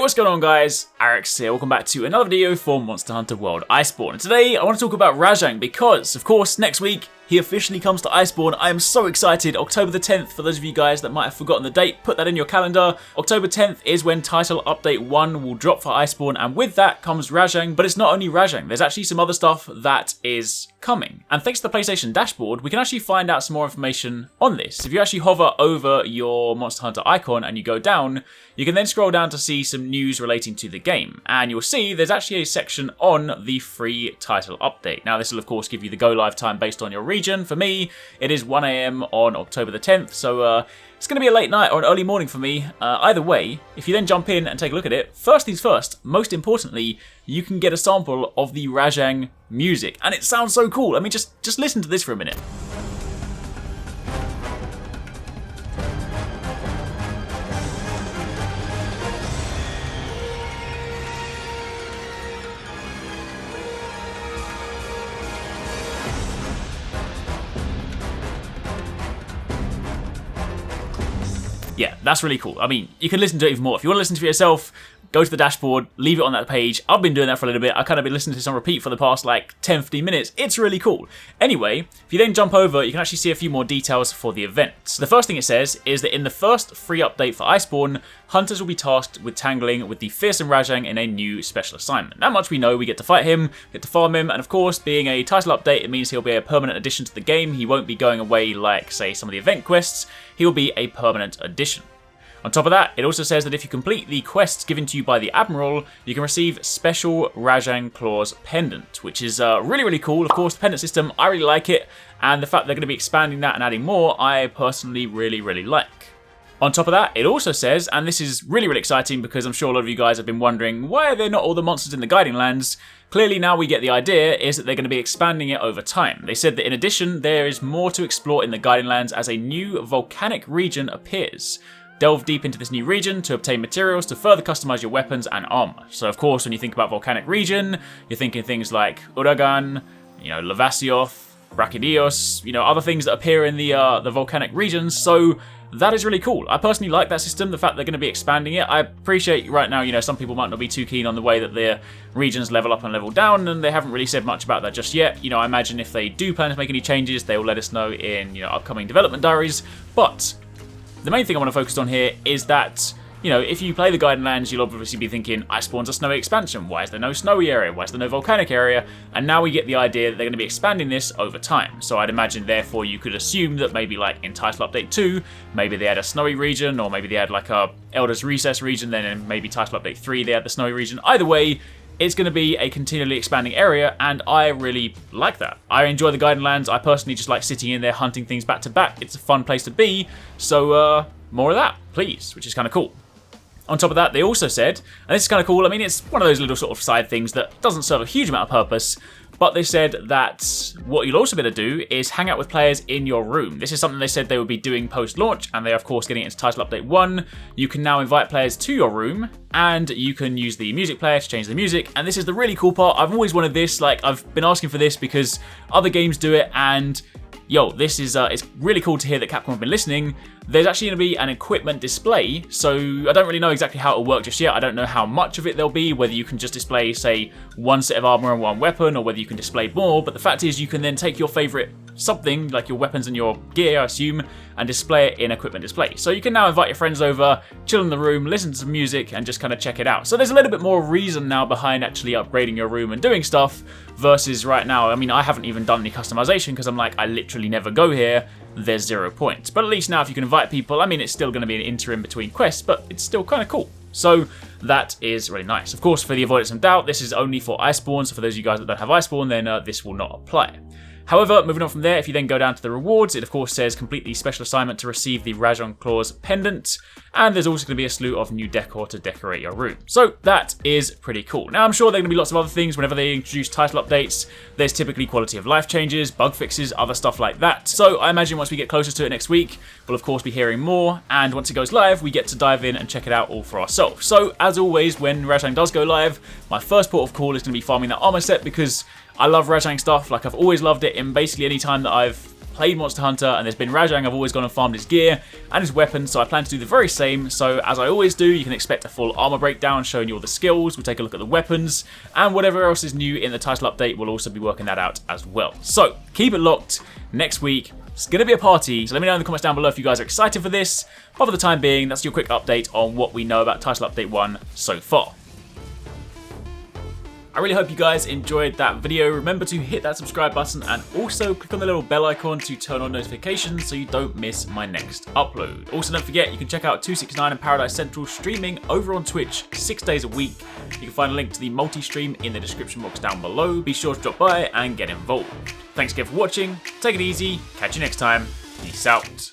What's going on, guys? Arekkz here. Welcome back to another video for Monster Hunter World Iceborne. Today I want to talk about Rajang because, of course, next week he officially comes to Iceborne. I am so excited. October the 10th, for those of you guys that might have forgotten the date, put that in your calendar. October 10th is when Title Update 1 will drop for Iceborne, and with that comes Rajang. But it's not only Rajang, there's actually some other stuff that is coming. And thanks to the PlayStation dashboard, we can actually find out some more information on this. If you actually hover over your Monster Hunter icon and you go down, you can then scroll down to see some news relating to the game. And you'll see there's actually a section on the free title update. Now, this will of course give you the go live time based on your region. For me, it is 1 AM on October the 10th, so it's going to be a late night or an early morning for me. Either way, if you then jump in and take a look at it, first things first, most importantly, you can get a sample of the Rajang music. And it sounds so cool. I mean, just listen to this for a minute. Yeah, that's really cool. I mean, you can listen to it even more. If you want to listen to it yourself, go to the dashboard, leave it on that page. I've been doing that for a little bit. I've kind of been listening to this on repeat for the past like 10-15 minutes. It's really cool. Anyway, if you then jump over, you can actually see a few more details for the event. So the first thing it says is that in the first free update for Iceborne, hunters will be tasked with tangling with the fearsome Rajang in a new special assignment. That much we know. We get to fight him, get to farm him, and of course, being a title update, it means he'll be a permanent addition to the game. He won't be going away like, say, some of the event quests. He'll be a permanent addition. On top of that, it also says that if you complete the quests given to you by the Admiral, you can receive special Rajang Claws pendant, which is really, really cool. Of course, the pendant system, I really like it, and the fact they're going to be expanding that and adding more, I personally really, really like. On top of that, it also says, and this is really, really exciting because I'm sure a lot of you guys have been wondering, why are there not all the monsters in the Guiding Lands? Clearly now we get the idea is that they're going to be expanding it over time. They said that in addition, there is more to explore in the Guiding Lands as a new volcanic region appears. Delve deep into this new region to obtain materials to further customize your weapons and armor. So of course, when you think about volcanic region, you're thinking things like Uragan, Lavasioth, Brachydios, other things that appear in the volcanic regions. So that is really cool. I personally like that system, the fact they're going to be expanding it. I appreciate right now, some people might not be too keen on the way that their regions level up and level down, and they haven't really said much about that just yet. I imagine if they do plan to make any changes, they will let us know in upcoming development diaries. But the main thing I want to focus on here is that, if you play the Guiding Lands, you'll obviously be thinking, Iceborne's a snowy expansion. Why is there no snowy area? Why is there no volcanic area? And now we get the idea that they're going to be expanding this over time. So I'd imagine, therefore, you could assume that maybe like in Title Update 2, maybe they had a snowy region, or maybe they had like a Elder's Recess region, then in maybe Title Update 3 they had the snowy region. Either way, it's going to be a continually expanding area, and I really like that. I enjoy the Guiding Lands. I personally just like sitting in there hunting things back to back. It's a fun place to be, so more of that, please, which is kind of cool. On top of that, they also said, and this is kind of cool, I mean, it's one of those little sort of side things that doesn't serve a huge amount of purpose, but they said that what you'll also be able to do is hang out with players in your room. This is something they said they would be doing post-launch, and they're of course getting it into Title Update 1. You can now invite players to your room, and you can use the music player to change the music, and this is the really cool part. I've always wanted this, I've been asking for this because other games do it, and this is it's really cool to hear that Capcom have been listening. There's actually going to be an equipment display, so I don't really know exactly how it'll work just yet. I don't know how much of it there'll be, whether you can just display, say, one set of armor and one weapon, or whether you can display more, but the fact is you can then take your favorite something, like your weapons and your gear, I assume, and display it in equipment display. So you can now invite your friends over, chill in the room, listen to some music, and just kind of check it out. So there's a little bit more reason now behind actually upgrading your room and doing stuff, versus right now, I mean, I haven't even done any customization because I'm like, I literally never go here. There's 0 points. But at least now if you can invite people, I mean, it's still going to be an interim between quests, but it's still kind of cool. So that is really nice. Of course, for the avoidance of doubt, this is only for Iceborne, so for those of you guys that don't have Iceborne, then this will not apply. However, moving on from there, if you then go down to the rewards, it of course says complete the special assignment to receive the Rajang Claws pendant, and there's also going to be a slew of new decor to decorate your room. So that is pretty cool. Now I'm sure there are going to be lots of other things whenever they introduce title updates. There's typically quality of life changes, bug fixes, other stuff like that. So I imagine once we get closer to it next week, we'll of course be hearing more, and once it goes live, we get to dive in and check it out all for ourselves. So as always, when Rajang does go live, my first port of call is going to be farming that armor set because I love Rajang stuff. Like, I've always loved it in basically any time that I've played Monster Hunter, and there's been Rajang. I've always gone and farmed his gear and his weapons, so I plan to do the very same. So as I always do, you can expect a full armor breakdown showing you all the skills. We'll take a look at the weapons, and whatever else is new in the title update, we'll also be working that out as well. So keep it locked. Next week, it's going to be a party, so let me know in the comments down below if you guys are excited for this. But for the time being, that's your quick update on what we know about Title Update 1 so far. I really hope you guys enjoyed that video. Remember to hit that subscribe button and also click on the little bell icon to turn on notifications so you don't miss my next upload. Also, don't forget, you can check out 269 and Paradise Central streaming over on Twitch 6 days a week. You can find a link to the multi-stream in the description box down below. Be sure to drop by and get involved. Thanks again for watching. Take it easy. Catch you next time. Peace out.